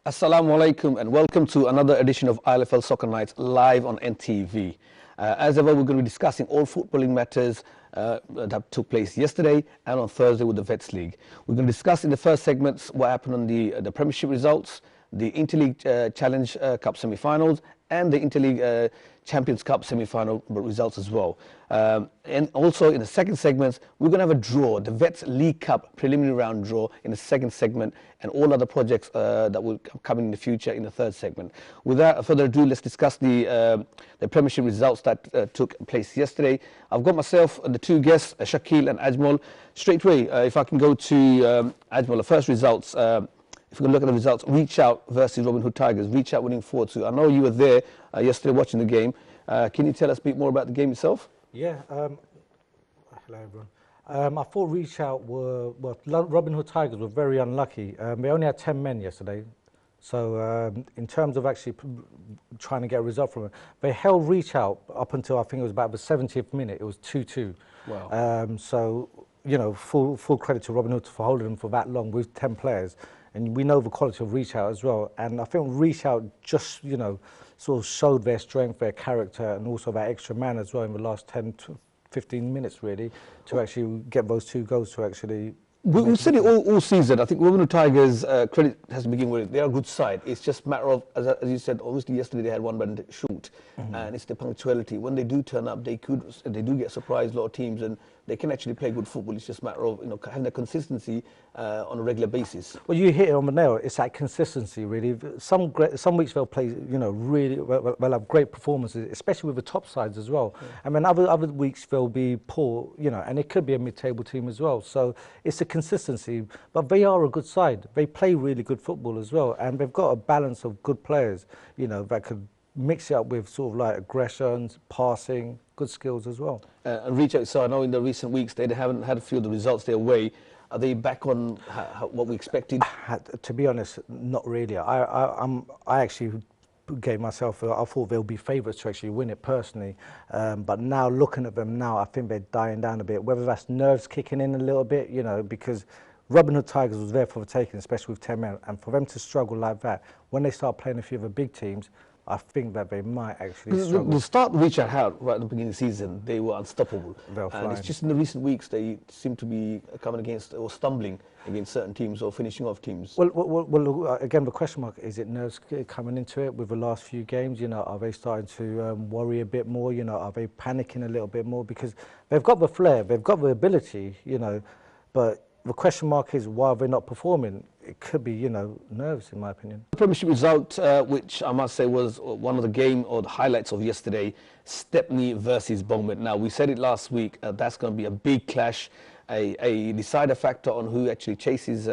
Assalamu alaikum and welcome to another edition of ILFL Soccer Nights live on NTV. As ever, we're going to be discussing all footballing matters that took place yesterday and on Thursday with the Vets League. We're going to discuss in the first segments what happened on the Premiership results, the Interleague Challenge Cup semi-finals and the Interleague Champions Cup semi-final results as well. And also in the second segment, we're going to have a draw, the Vets League Cup preliminary round draw in the second segment, and all other projects that will come in the future in the third segment. Without further ado, let's discuss the Premiership results that took place yesterday. I've got myself the two guests, Shakil and Ajmal. Straight away, if I can go to Ajmal, the first results. If we can look at the results, Reach Out versus Robin Hood Tigers. Reach Out winning 4-2. I know you were there yesterday watching the game. Can you tell us a bit more about the game itself? Yeah. Hello, everyone. I thought Reach Out Robin Hood Tigers were very unlucky. They only had 10 men yesterday. So in terms of actually trying to get a result from it, they held Reach Out up until I think it was about the 70th minute. It was 2-2. Wow. So, you know, full credit to Robin Hood for holding them for that long with 10 players. And we know the quality of Reach Out as well. And I think Reach Out just, you know, sort of showed their strength, their character, and also that extra man as well in the last 10 to 15 minutes, really, to actually get those two goals to actually... We've said it all season. I think Robin Hood Tigers, credit has to begin with it. They're a good side. It's just a matter of, as you said, obviously yesterday they had one man shoot, and it's the punctuality. When they do turn up, they do get surprised, a lot of teams, and they can actually play good football. It's just a matter of, you know, having the consistency on a regular basis. Well, you hit it on the nail. It's that consistency, really. Some weeks they'll play, you know, really they'll have great performances, especially with the top sides as well. Yeah. And then other weeks they'll be poor, you know, and it could be a mid-table team as well. So it's a consistency, but they are a good side. They play really good football as well, and they've got a balance of good players, you know, that could mix it up with sort of like aggression, passing, good skills as well. And Reach Out, so I know in the recent weeks they haven't had a few of the results their way. Are they back on what we expected? To be honest, not really. I actually gave myself, I thought they'll be favourites to actually win it personally. But now looking at them now, I think they're dying down a bit. Whether that's nerves kicking in a little bit, you know, because Robin Hood Tigers was there for the taking, especially with 10 men. And for them to struggle like that, when they start playing a few of the big teams, I think that they might actually struggle. The start Reach Out had right at the beginning of the season, they were unstoppable. And it's just in the recent weeks they seem to be coming against or stumbling against certain teams or finishing off teams. Well, again, the question mark, is it nerves coming into it with the last few games? You know, are they starting to worry a bit more? You know, are they panicking a little bit more? Because they've got the flair, they've got the ability, you know, but the question mark is why are they not performing? It could be, you know, nerves, in my opinion. The Premiership result, which I must say was one of the game or the highlights of yesterday, Stepney versus Beaumont. Now, we said it last week, that's going to be a big clash, a decider factor on who actually chases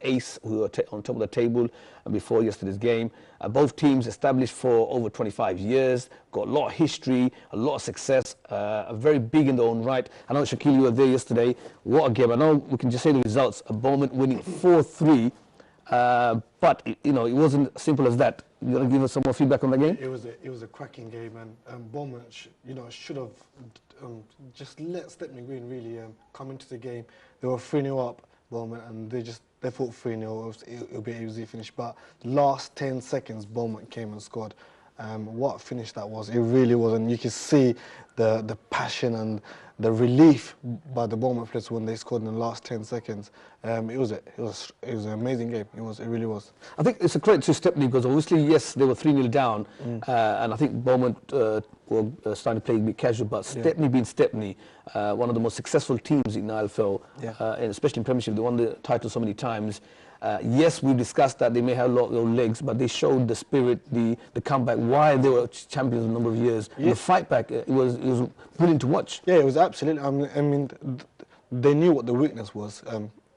Ace, who are on top of the table before yesterday's game. Both teams established for over 25 years, got a lot of history, a lot of success, very big in their own right. I know, Shakil, you were there yesterday. What a game. I know we can just say the results. Beaumont winning 4-3, but, you know, it wasn't simple as that. You want to give us some more feedback on the game? It was a cracking game, and Beaumont, you know, should have just let Stepney Green really come into the game. They were 3-0 up, Beaumont, and they thought 3-0 it would be an easy finish. But the last 10 seconds, Beaumont came and scored. What a finish that was! It really was, and you can see the passion and the relief by the Beaumont players when they scored in the last 10 seconds. It was an amazing game. It really was. I think it's a credit to Stepney because obviously, yes, they were 3-0 down, and I think Beaumont were starting to play a bit casual, but Stepney being Stepney, one of the most successful teams in ILFL, and especially in Premiership, they won the title so many times. Yes, we discussed that they may have a lot of legs, but they showed the spirit, the comeback, why they were champions a number of years. And the fight back, it was brilliant to watch. Yeah, it was absolutely. I mean, they knew what the weakness was.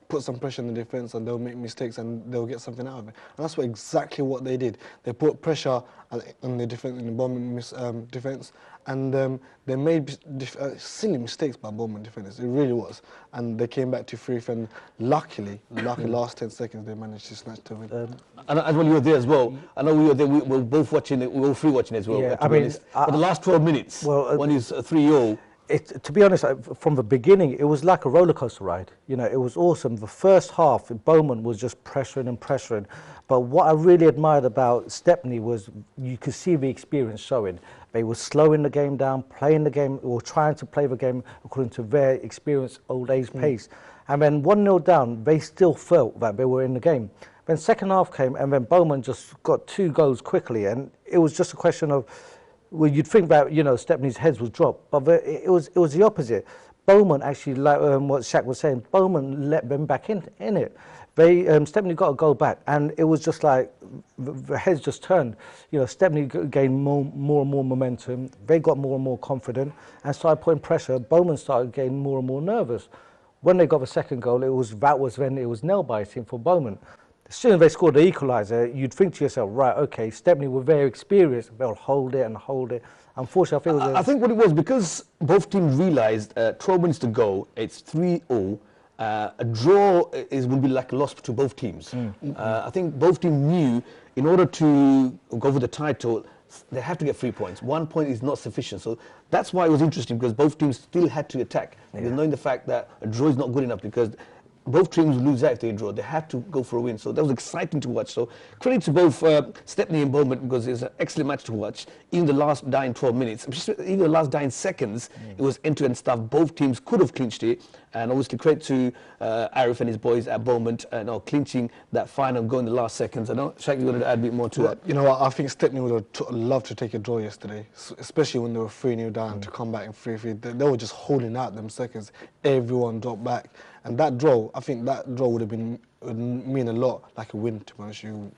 Put some pressure on the defence and they'll make mistakes and they'll get something out of it. And that's exactly what they did. They put pressure on the defence, in the Beaumont defence, and they made silly mistakes by Beaumont defenders. It really was. And they came back to free, and luckily, last 10 seconds, they managed to snatch the win. And when you were there as well, I know we were there, we were both watching it, we were all three watching it as well. Yeah, but the last 12 minutes, when it's 3-0, To be honest, from the beginning, it was like a roller coaster ride. You know, it was awesome. The first half, Bowman was just pressuring and pressuring. But what I really admired about Stepney was you could see the experience showing. They were slowing the game down, playing the game, or trying to play the game according to their experience, old age pace. And then 1-0 down, they still felt that they were in the game. Then second half came, and then Bowman just got 2 goals quickly, and it was just a question of, well, you'd think that, you know, Stepney's heads would drop, but it was the opposite. Bowman actually, like what Shaq was saying, Bowman let them back in it. They Stepney got a goal back, and it was just like the heads just turned. You know, Stepney gained more and more momentum. They got more and more confident and started putting pressure. Bowman started getting more and more nervous. When they got the second goal, that was when it was nail-biting for Bowman. As soon as they scored the equaliser, you'd think to yourself, right, okay, Stepney were very experienced, they'll hold it and hold it. Unfortunately, I think what it was, because both teams realised 12 minutes to go, it's 3-0, a draw would be like a loss to both teams. I think both teams knew in order to go for the title, they have to get 3 points. 1 point is not sufficient. So that's why it was interesting, because both teams still had to attack, knowing the fact that a draw is not good enough, because both teams lose out if they draw. They had to go for a win. So that was exciting to watch. So credit to both Stepney and Bowman, because it's an excellent match to watch. Even the last dying 12 minutes, even the last dying seconds, it was end-to-end stuff. Both teams could have clinched it. And obviously credit to Arif and his boys at Bowman clinching that final goal in the last seconds. I know, Shaq, you wanted to add a bit more to that? You know what, I think Stepney would have loved to take a draw yesterday, especially when they were 3-0 down to come back in 3-3. They were just holding out them seconds. Everyone dropped back. And that draw, I think that draw would mean a lot, like a win, to be honest with you,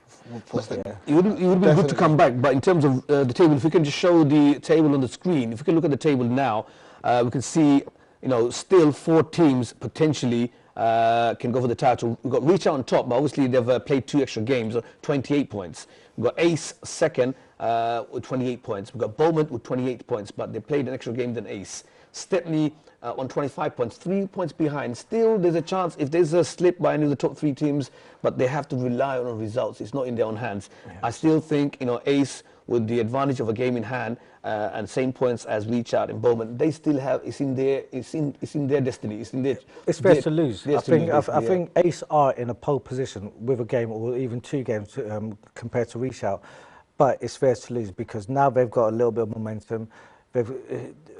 for Stepney. It would have been good to come back, but in terms of the table, if we can just show the table on the screen, if we can look at the table now, we can see, you know, still 4 teams potentially can go for the title. We've got Reach Out on top, but obviously they've played 2 extra games, 28 points. We've got Ace second with 28 points. We've got Bowman with 28 points, but they played an extra game than Ace. Stepney on 25 points, 3 points behind. Still, there's a chance if there's a slip by any of the top 3 teams, but they have to rely on results. It's not in their own hands. I still think, you know, Ace, with the advantage of a game in hand and same points as Reach Out and Bowman, they still have, it's in their destiny. It's fair to lose. I think Ace are in a pole position with a game or even 2 games compared to Reach Out, but it's fair to lose because now they've got a little bit of momentum.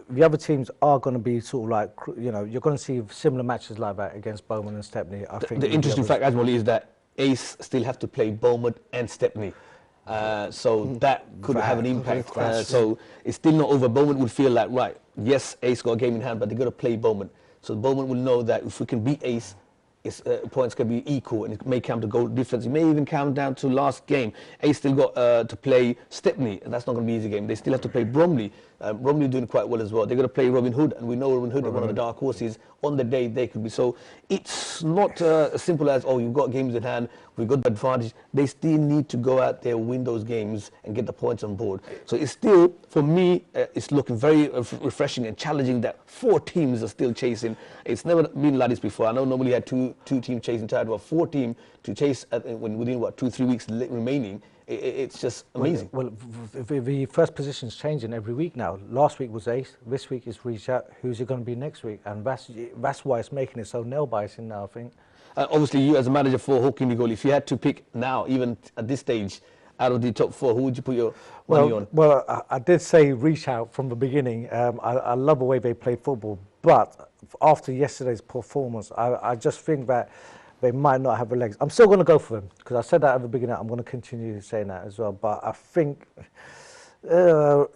The other teams are going to be sort of like, you know, you're going to see similar matches like that against Bowman and Stepney. I think the interesting fact, Ajmal, is that Ace still have to play Bowman and Stepney. So that could have an impact. So it's still not over. Bowman would feel like, right, yes, Ace got a game in hand, but they've got to play Bowman. So Bowman will know that if we can beat Ace, points can be equal, and it may come to goal difference. It may even come down to last game. Ace still got to play Stepney, and that's not going to be an easy game. They still have to play Bromley. Bromley doing quite well as well. They're going to play Robin Hood, and we know Robin Hood is one of the dark horses. On the day they could be. So it's not as simple as, oh, you've got games in hand, we've got the advantage. They still need to go out there, win those games, and get the points on board. So it's still, for me, it's looking very refreshing and challenging that 4 teams are still chasing. It's never been like this before. I know normally you had two teams chasing title, but 4 teams to chase within, what, 2-3 weeks remaining. It's just amazing. Well, the first position's changing every week now. Last week was Ace, this week is Reach Out. Who's it going to be next week? And that's why it's making it so nail-biting now, I think. Obviously, you as a manager for Hawking Goal, if you had to pick now, even at this stage, out of the top 4, who would you put your money on? Well, I did say Reach Out from the beginning. I love the way they play football, but after yesterday's performance, I just think that they might not have the legs. I'm still going to go for them, because I said that at the beginning. I'm going to continue saying that as well. But I think I'll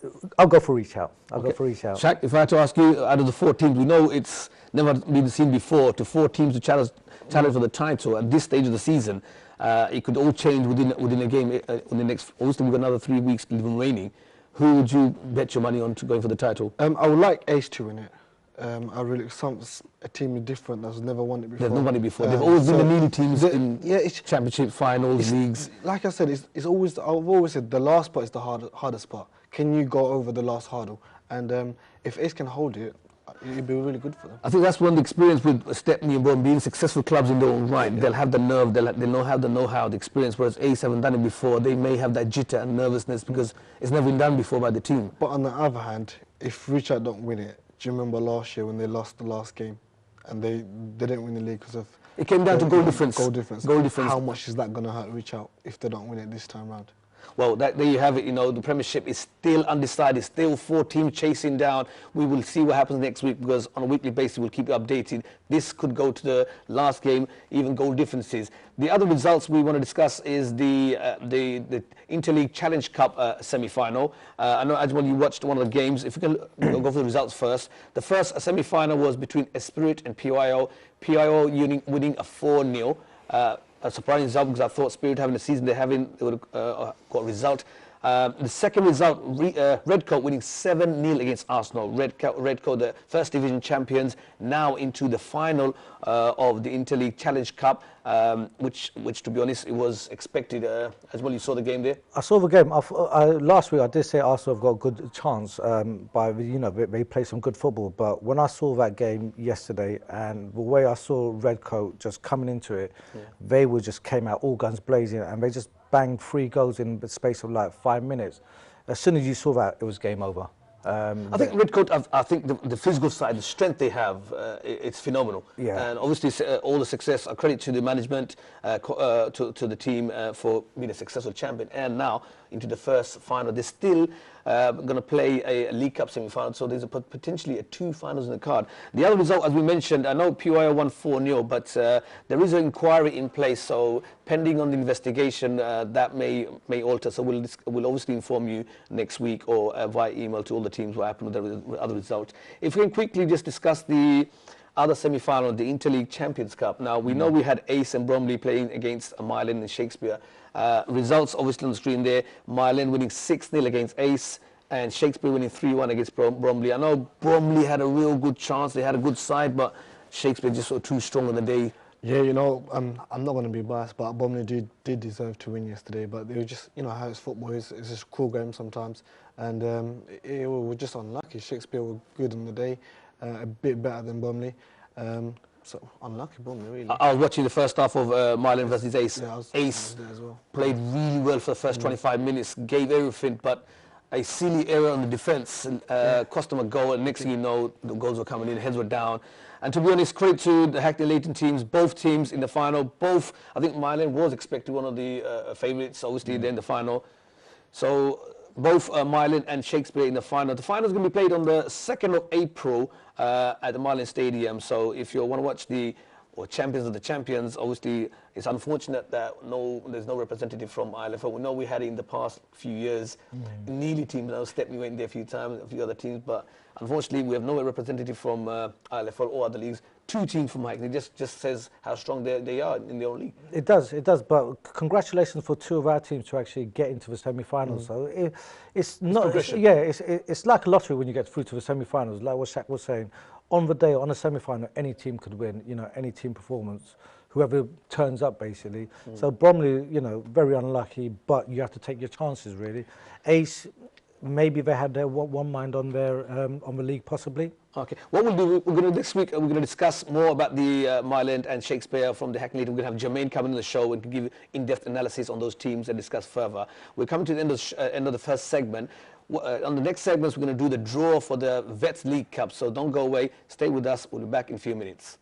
go for Reach Out. I'll go for Reach Out. Shaq, if I had to ask you, out of the 4 teams, we know it's never been seen before, to 4 teams to challenge for the title at this stage of the season. It could all change within a game. In the next, obviously, we've got another 3 weeks remaining. Who would you bet your money on to going for the title? I would like Ace to win it. I really a team different that's never won it before. They've never won it before. They've always been the leading teams in championship finals, leagues. Like I said, it's always. I've always said the last part is the hardest part. Can you go over the last hurdle? And if Ace can hold it, it'd be really good for them. I think that's one of the experience with Stepney and Bowman being successful clubs in their own right. They'll have the nerve, they'll have the know-how, the experience, whereas Ace haven't done it before. They may have that jitter and nervousness because it's never been done before by the team. But on the other hand, if Richard don't win it, Do you remember last year when they lost the last game and they didn't win the league because of... It came down to goal difference. Goal difference. Goal difference. How much is that going to hurt Reach Out if they don't win it this time round? Well, there you have it. You know, the Premiership is still undecided, still 4 teams chasing down. We will see what happens next week, because on a weekly basis we'll keep you updated. This could go to the last game, even goal differences. The other results we want to discuss is the Interleague Challenge Cup semi-final. I know, Ajmal, you watched one of the games. If we can go for the results first. The first semi-final was between Spirit and PYO. PYO winning a 4-0. A surprising result, because I thought Spirit having the season they would have got a result. The second result, Redcoat winning 7-0 against Arsenal. Redcoat, the first division champions, now into the final of the Interleague Challenge Cup, which to be honest, it was expected. As well, you saw the game there? I saw the game. Last week I did say Arsenal have got a good chance they play some good football. But when I saw that game yesterday and the way I saw Redcoat just coming into it, they just came out all guns blazing, and they just banged 3 goals in the space of like 5 minutes. As soon as you saw that, it was game over. I think Redcoat, I think the physical side, the strength they have, it's phenomenal. Yeah. And obviously all the success, a credit to the management, to the team for being a successful champion, and now into the first final. They're still going to play a League Cup semi-final, so there's potentially 2 finals in the card. The other result, as we mentioned, I know PYO won 4-0, but there is an inquiry in place, so pending on the investigation, that may alter. So we'll obviously inform you next week or via email to all the teams what happened with the other results. If we can quickly just discuss the other semi-final, the Interleague Champions Cup. Now, we know we had Ace and Bromley playing against Myland and Shakespeare. Results obviously on the screen there. Myland winning 6-0 against Ace, and Shakespeare winning 3-1 against Bromley. I know Bromley had a real good chance. They had a good side, but Shakespeare just sort of too strong on the day. Yeah, you know, I'm not going to be biased, but Bromley did deserve to win yesterday. But they were just, you know, how it's football is. It's just a cruel game sometimes. And it was just unlucky. Shakespeare were good on the day, a bit better than Bromley. So unlucky Bromley, really. I was watching the first half of Myland versus Ace. Yeah, Ace there as well. Played really well for the first 25 minutes, gave everything, but a silly error on the defence cost them a goal, and next thing you know, the goals were coming in, heads were down. And to be honest, credit to the Hackney Leighton teams, both teams in the final. Both, I think Myland was expected one of the favourites, obviously, they're in the final. So both Myland and Shakespeare in the final. The final is going to be played on the 2nd of April at the Myland Stadium. So if you want to watch the Champions of the Champions, obviously it's unfortunate that there's no representative from ILFL. We know we had it in the past few years. Nearly teams, Stepney went there a few times, a few other teams, but unfortunately we have no representative from ILFL or other leagues. 2 teams from Hackney. Just says how strong they are in their own league. It does. But congratulations for 2 of our teams to actually get into the semi-finals. So it's not. It's like a lottery when you get through to the semi-finals. Like what Shaq was saying, on the day, on a semi-final, any team could win. You know, any team performance, whoever turns up, basically. So Bromley, you know, very unlucky, but you have to take your chances, really. Ace, maybe they had their one mind on the league, possibly. Okay. What we'll do, we're going to this week, we're going to discuss more about the Myland and Shakespeare from the Hackney Leighton. We're going to have Jermaine come on the show and give in-depth analysis on those teams and discuss further. We're coming to the end of the first segment. On the next segments, we're going to do the draw for the Vets League Cup. So don't go away. Stay with us. We'll be back in a few minutes.